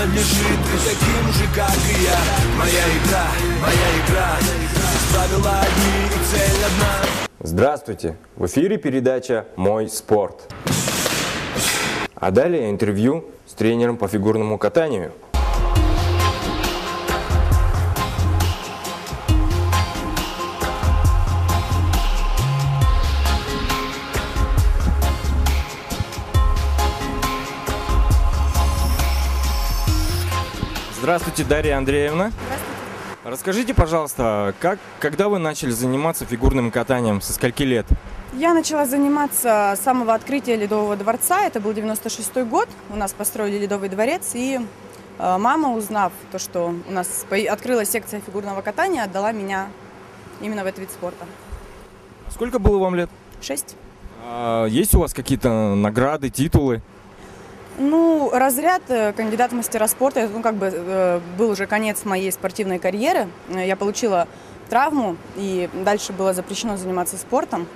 принадлежит и таким же, как и я. Моя игра, правила одни и цель одна. Здравствуйте! В эфире передача «Мой спорт». А далее интервью с тренером по фигурному катанию. Здравствуйте, Дарья Андреевна. Здравствуйте. Расскажите, пожалуйста, когда вы начали заниматься фигурным катанием, со скольки лет? Я начала заниматься с самого открытия Ледового дворца. Это был 96-й год. У нас построили Ледовый дворец. И мама, узнав то, что у нас открылась секция фигурного катания, отдала меня именно в этот вид спорта. Сколько было вам лет? 6. Есть у вас какие-то награды, титулы? Ну, разряд кандидат в мастера спорта, был уже конец моей спортивной карьеры. Я получила травму, и дальше было запрещено заниматься спортом.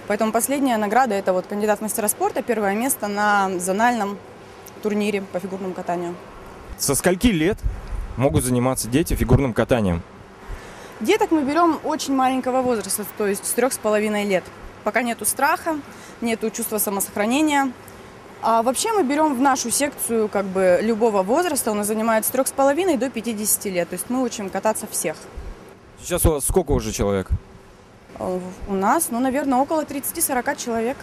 Поэтому последняя награда – это вот кандидат в мастера спорта, первое место на зональном турнире по фигурному катанию. Со скольки лет могут заниматься дети фигурным катанием? Деток мы берем очень маленького возраста, то есть с 3,5 лет. Пока нету страха, нету чувства самосохранения. А вообще мы берем в нашу секцию любого возраста, у нас занимают с 3,5 до 50 лет. То есть мы учим кататься всех. Сейчас у вас сколько уже человек? У нас, наверное, около 30-40 человек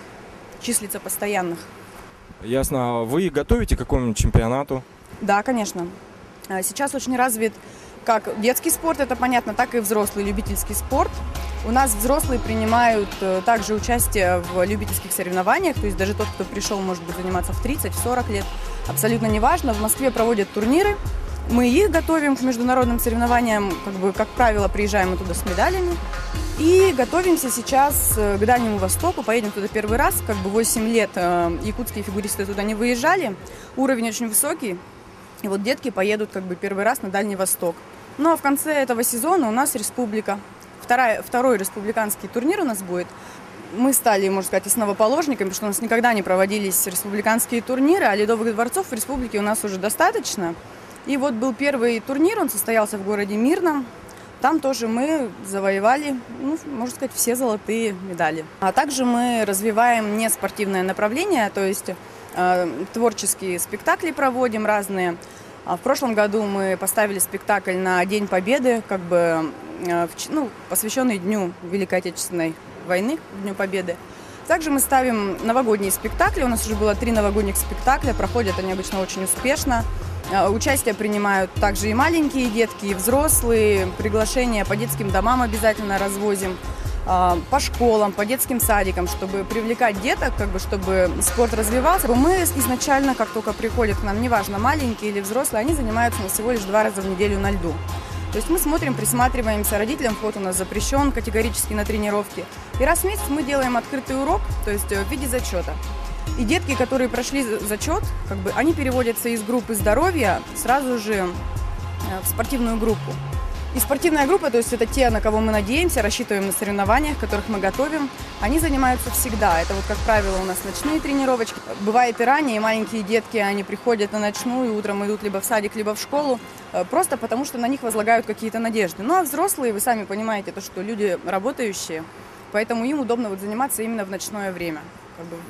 числится постоянных. Ясно. Вы готовите к какому-нибудь чемпионату? Да, конечно. Сейчас очень развит как детский спорт, это понятно, так и взрослый любительский спорт. У нас взрослые принимают также участие в любительских соревнованиях, то есть даже тот, кто пришел, может быть, заниматься в 30-40 лет, абсолютно неважно. В Москве проводят турниры, мы их готовим к международным соревнованиям, как правило, приезжаем мы туда с медалями. И готовимся сейчас к Дальнему Востоку, поедем туда первый раз, 8 лет якутские фигуристы туда не выезжали, уровень очень высокий, и вот детки поедут первый раз на Дальний Восток. Ну а в конце этого сезона у нас республика. Второй республиканский турнир у нас будет. Мы стали, можно сказать, основоположниками, потому что у нас никогда не проводились республиканские турниры, а ледовых дворцов в республике у нас уже достаточно. И вот был первый турнир, он состоялся в городе Мирном. Там тоже мы завоевали, можно сказать, все золотые медали. А также мы развиваем неспортивное направление, то есть творческие спектакли проводим разные. В прошлом году мы поставили спектакль на День Победы, посвященный Дню Великой Отечественной войны, Дню Победы. Также мы ставим новогодние спектакли. У нас уже было 3 новогодних спектакля, проходят они обычно очень успешно. Участие принимают также и маленькие детки, и взрослые. Приглашения по детским домам обязательно развозим, по школам, по детским садикам, чтобы привлекать деток, чтобы спорт развивался. Мы изначально, как только приходят к нам, неважно, маленькие или взрослые, они занимаются всего лишь 2 раза в неделю на льду. То есть мы смотрим, присматриваемся, родителям вход у нас запрещен категорически на тренировки. И раз в месяц мы делаем открытый урок, то есть в виде зачета. И детки, которые прошли зачет, они переводятся из группы здоровья сразу же в спортивную группу. И спортивная группа, то есть это те, на кого мы надеемся, рассчитываем на соревнованиях, которых мы готовим, они занимаются всегда. Это как правило, у нас ночные тренировочки. Бывает и ранее, и маленькие детки, они приходят на ночную, утром идут либо в садик, либо в школу, просто потому что на них возлагают какие-то надежды. Ну а взрослые, вы сами понимаете, что люди работающие, поэтому им удобно заниматься именно в ночное время.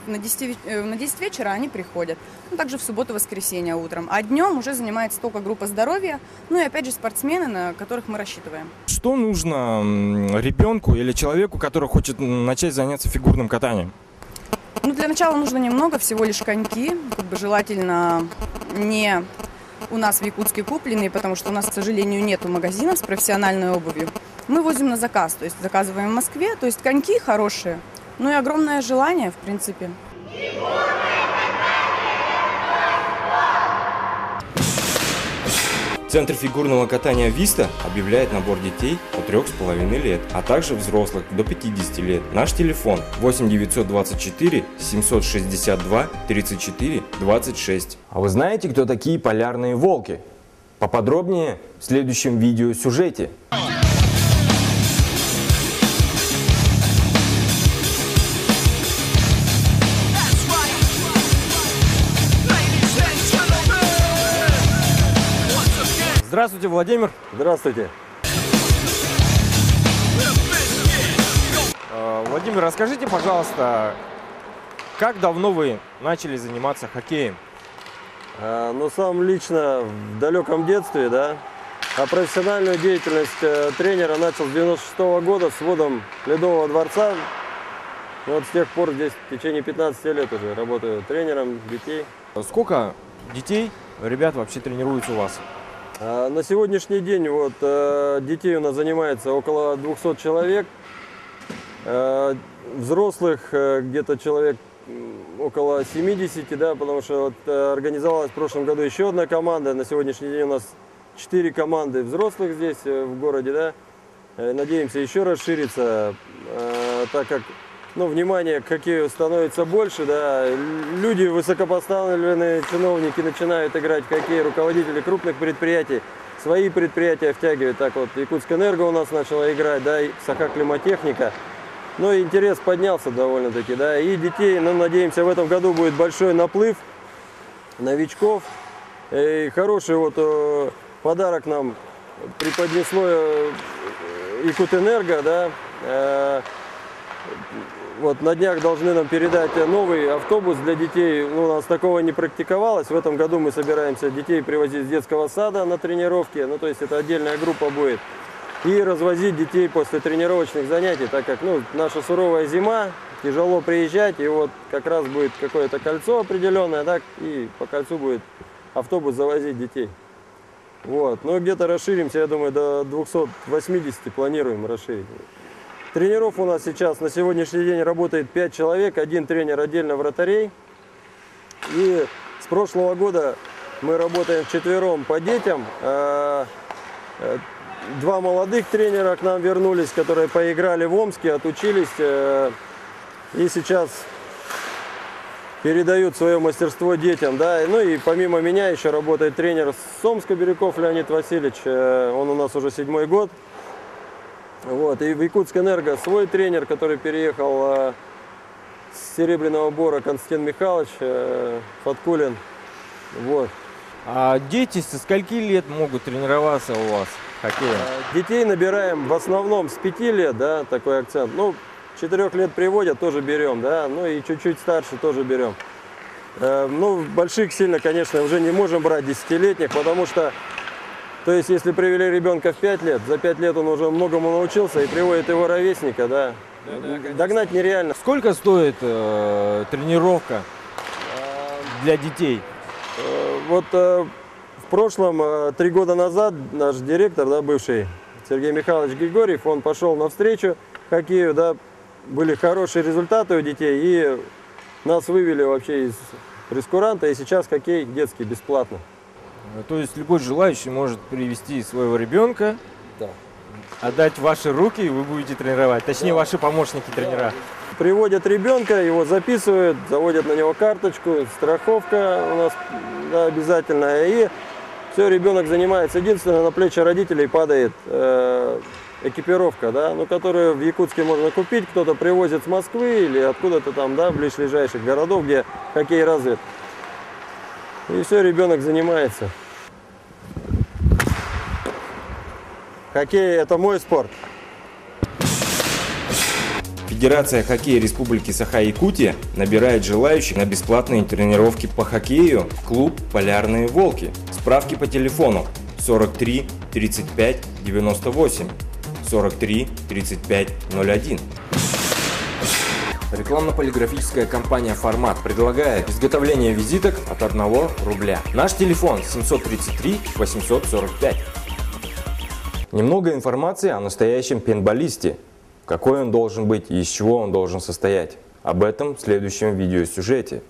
На 10 вечера они приходят, также в субботу-воскресенье утром. А днем уже занимается только группа здоровья, и опять же спортсмены, на которых мы рассчитываем. Что нужно ребенку или человеку, который хочет начать заняться фигурным катанием? Для начала нужно немного, всего лишь коньки, желательно не у нас в Якутске купленные, потому что у нас, к сожалению, нету магазинов с профессиональной обувью. Мы возим на заказ, то есть заказываем в Москве, то есть коньки хорошие. И огромное желание, в принципе. Центр фигурного катания «Виста» объявляет набор детей от 3,5 лет, а также взрослых до 50 лет. Наш телефон 8 924 762 34 26. А вы знаете, кто такие полярные волки? Поподробнее в следующем видеосюжете. Здравствуйте, Владимир. Здравствуйте. Владимир, расскажите, пожалуйста, как давно вы начали заниматься хоккеем? Ну, сам лично в далеком детстве, да. А профессиональную деятельность тренера начал с 96-го года с вводом Ледового дворца. Вот с тех пор здесь в течение 15 лет уже работаю тренером детей. Сколько детей, ребят, вообще тренируются у вас? На сегодняшний день вот детей у нас занимается около 200 человек. Взрослых где-то человек около 70, да, потому что вот организовалась в прошлом году еще одна команда. На сегодняшний день у нас 4 команды взрослых здесь в городе, да. Надеемся еще расшириться, так как внимание к хоккею становится больше, да. Люди, высокопоставленные чиновники начинают играть в хоккей, руководители крупных предприятий свои предприятия втягивают. Так вот, Якутскэнерго у нас начала играть, да, и Саха-климатехника. Но интерес поднялся довольно-таки, да, и детей, надеемся, в этом году будет большой наплыв новичков. И хороший вот подарок нам преподнесло Якутэнерго, да. Вот на днях должны нам передать новый автобус для детей. У нас такого не практиковалось. В этом году мы собираемся детей привозить с детского сада на тренировки. То есть это отдельная группа будет. И развозить детей после тренировочных занятий, так как наша суровая зима, тяжело приезжать, и вот как раз будет какое-то кольцо определенное, так, и по кольцу будет автобус завозить детей. Вот. Где-то расширимся, я думаю, до 280 планируем расширить. Тренеров у нас сейчас на сегодняшний день работает 5 человек, один тренер отдельно вратарей. И с прошлого года мы работаем вчетвером по детям. 2 молодых тренера к нам вернулись, которые поиграли в Омске, отучились и сейчас передают свое мастерство детям. Да. И помимо меня еще работает тренер с Омска, Бирюков Леонид Васильевич, он у нас уже 7-й год. Вот. И в Якутскэнерго свой тренер, который переехал с Серебряного Бора, Константин Михайлович Фаткулин. Вот. А дети со скольки лет могут тренироваться у вас хоккеем? Детей набираем в основном с 5 лет, да, такой акцент. 4 лет приводят, тоже берем, да, и чуть-чуть старше тоже берем. Больших сильно, конечно, уже не можем брать 10-летних, потому что, то есть, если привели ребенка в 5 лет, за 5 лет он уже многому научился и приводит его ровесника, да, догнать нереально. Сколько стоит тренировка для детей? Вот в прошлом, 3 года назад, наш директор, да, бывший Сергей Михайлович Григорьев, он пошел навстречу хоккею, да, были хорошие результаты у детей, и нас вывели вообще из прейскуранта, и сейчас хоккей детский бесплатно. То есть любой желающий может привести своего ребенка, да, отдать в ваши руки, и вы будете тренировать, точнее, да, ваши помощники-тренера. Приводят ребенка, его записывают, заводят на него карточку, страховка у нас, да, обязательная, и все, ребенок занимается. Единственное, на плечи родителей падает экипировка, да, которую в Якутске можно купить, кто-то привозит с Москвы или откуда-то там, да, ближайших городов, где хоккей развит. И все, ребенок занимается. Хоккей – это мой спорт. Федерация хоккея Республики Саха-Якутия набирает желающих на бесплатные тренировки по хоккею в клуб «Полярные волки». Справки по телефону 43 35 98 43 35 01. Рекламно-полиграфическая компания «Формат» предлагает изготовление визиток от 1 рубля. Наш телефон 733 845. Немного информации о настоящем пейнтболисте. Какой он должен быть и из чего он должен состоять. Об этом в следующем видеосюжете.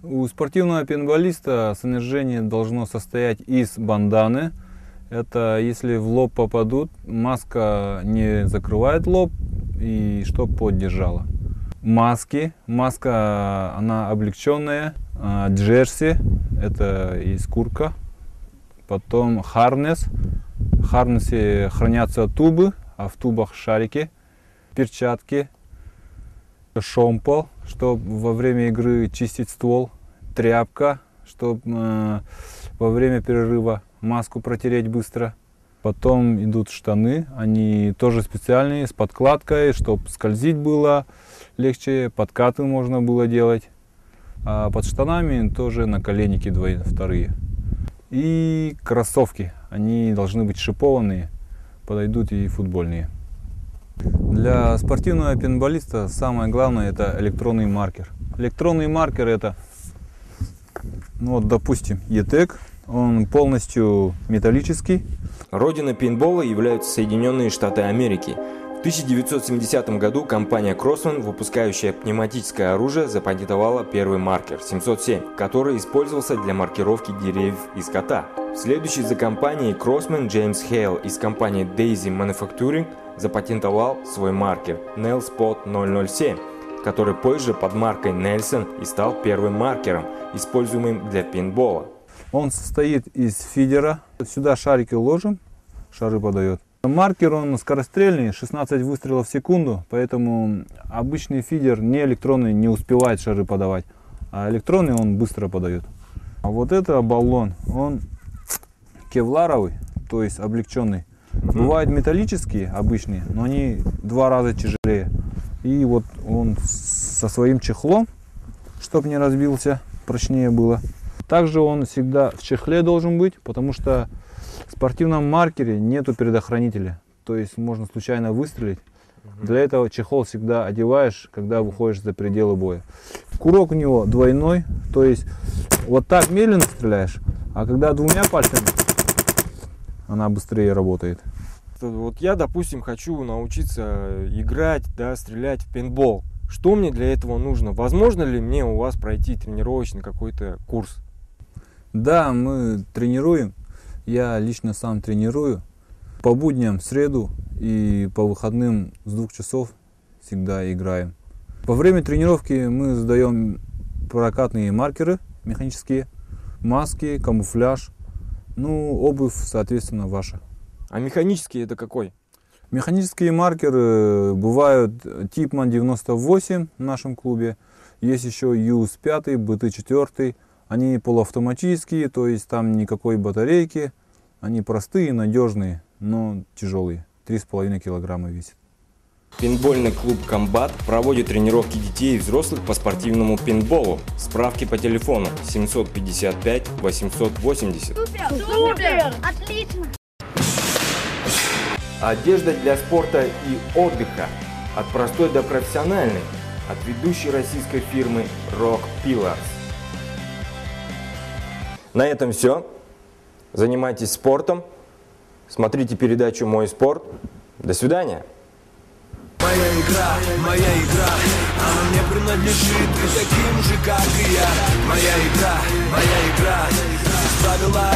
У спортивного пейнтболиста снаряжение должно состоять из банданы. Это если в лоб попадут, маска не закрывает лоб и чтоб поддержала. Маска она облегченная, джерси, это из курка. Потом харнес. В харнесе хранятся тубы, а в тубах шарики. Перчатки, шомпол, чтобы во время игры чистить ствол, тряпка, чтобы во время перерыва, маску протереть быстро. Потом идут штаны, они тоже специальные, с подкладкой, чтобы скользить было легче, подкаты можно было делать. А под штанами тоже наколенники вторые. И кроссовки, они должны быть шипованные, подойдут и футбольные. Для спортивного пейнтболиста самое главное — это электронный маркер. Электронный маркер — это, ну вот, допустим, E-Tech, он полностью металлический. Родиной пейнтбола являются Соединенные Штаты Америки. В 1970 году компания Crosman, выпускающая пневматическое оружие, запатентовала первый маркер 707, который использовался для маркировки деревьев и скота. Следующий за компанией Crosman Джеймс Хейл из компании Daisy Manufacturing запатентовал свой маркер Nail Spot 007, который позже под маркой Nelson и стал первым маркером, используемым для пейнтбола. Он состоит из фидера. Сюда шарики ложим, шары подает. Маркер он скорострельный, 16 выстрелов в секунду, поэтому обычный фидер не электронный не успевает шары подавать, а электронный он быстро подает. А вот это баллон, он кевларовый, то есть облегченный. Бывают металлические, обычные, но они 2 раза тяжелее. И вот он со своим чехлом, чтобы не разбился, прочнее было. Также он всегда в чехле должен быть, потому что в спортивном маркере нету предохранителя. То есть можно случайно выстрелить. Для этого чехол всегда одеваешь, когда выходишь за пределы боя. Курок у него двойной, то есть вот так медленно стреляешь, а когда 2 пальцами, она быстрее работает. Вот я, допустим, хочу научиться играть, да, стрелять в пейнтбол. Что мне для этого нужно? Возможно ли мне у вас пройти тренировочный какой-то курс? Да, мы тренируем. Я лично сам тренирую. По будням в среду и по выходным с 2 часов всегда играем. Во время тренировки мы сдаем прокатные маркеры механические, маски, камуфляж, ну, обувь, соответственно, ваша. А механический это какой? Механические маркеры бывают Типман 98 в нашем клубе. Есть еще ЮС 5, БТ 4. Они полуавтоматические, то есть там никакой батарейки. Они простые, надежные, но тяжелые. 3,5 килограмма весит. Пейнтбольный клуб «Комбат» проводит тренировки детей и взрослых по спортивному пейнтболу. Справки по телефону 755 880. Супер! Отлично! Одежда для спорта и отдыха. От простой до профессиональной. От ведущей российской фирмы Rock Pillars. На этом все. Занимайтесь спортом. Смотрите передачу «Мой спорт». До свидания. Моя игра, она мне принадлежит, и таким же, как и я. Моя игра, правила